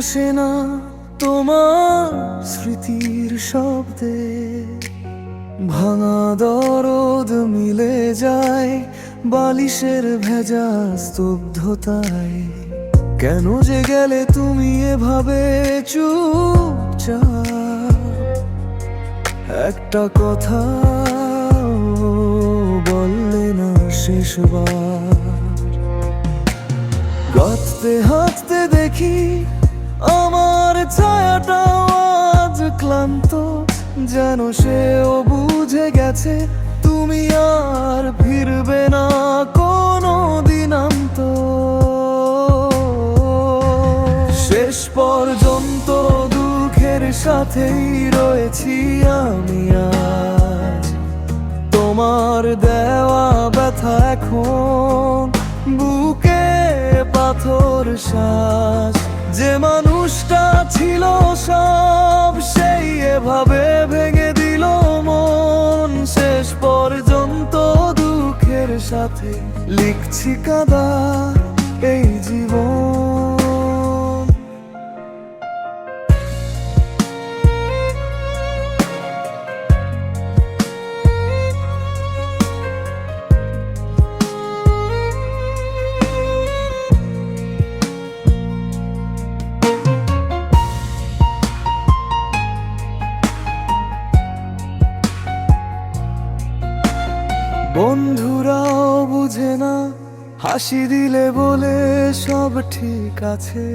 আসে না তোমার স্মৃতির শব্দে, ভাঙা দরদ মিলে যায় বালিশের ভেজা স্তব্ধতায়। কেন যে গেলে তুমি এভাবে চুপচাপ, একটা কথা বললে না শেষবার। হাঁটতে হাঁটতে দেখি আমার ছায়াটা আজ ক্লান্ত, যেন সেও বুঝে গেছে তুমি আর ফিরবে না কোনো দিনান্ত। শেষ পর্যন্ত দুঃখের সাথেই রয়েছি আমি আজ, তোমার দেওয়া ব্যথা এখন বুকে পাথর শ্বাস। যে মানুষটা ছিল সব, সেই এভাবে ভেঙে দিল মন। শেষ পর্যন্ত দুঃখের সাথে লিখছি কাদা এই জীবন। বন্ধুরাও বুঝে না, হাসি দিলে বলে সব ঠিক আছে।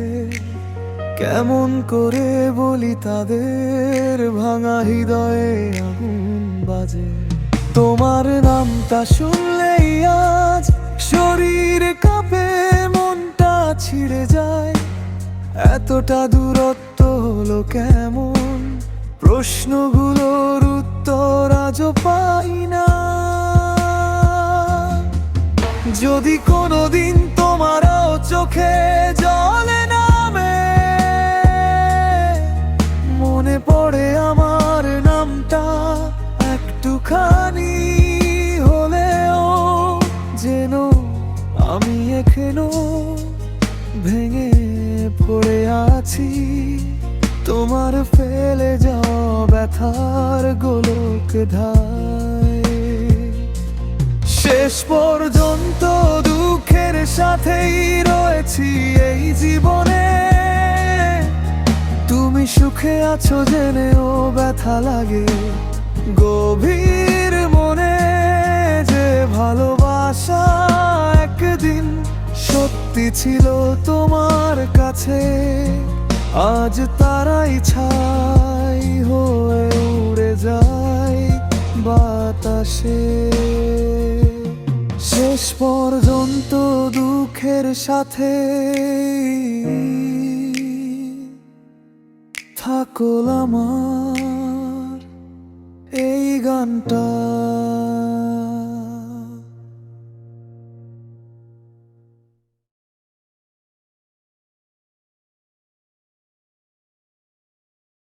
কেমন করে বলি তাদের, ভাঙা হৃদয়ে আগুন বাজে। তোমার নামটা শুনলেই আজ শরীর কাঁপে, মনটা ছিঁড়ে যায়। এতটা দূরত্ব হলো কেমন, প্রশ্নগুলোর উত্তর আজও পাই না। যদি কোনোদিন তোমারও চোখে জলে নামে, মনে পড়ে আমার নামটা একটুখানি হলেও, যেন আমি এখনো ভেঙে পড়ে আছি তোমার ফেলে যাওয়া ব্যথার গোলক ধায়। শেষ পর্যন্ত দুঃখের সাথেই রয়েছি এই জীবনে। তুমি সুখে আছো জেনেও ব্যথা লাগে গভীর মনে। যে ভালোবাসা একদিন সত্যি ছিল তোমার কাছে, আজ তারাই ছাই হয়ে উড়ে যায় বাতাসে। শেষ পর্যন্ত দুঃখের সাথে থাকল আমার এই গানটা।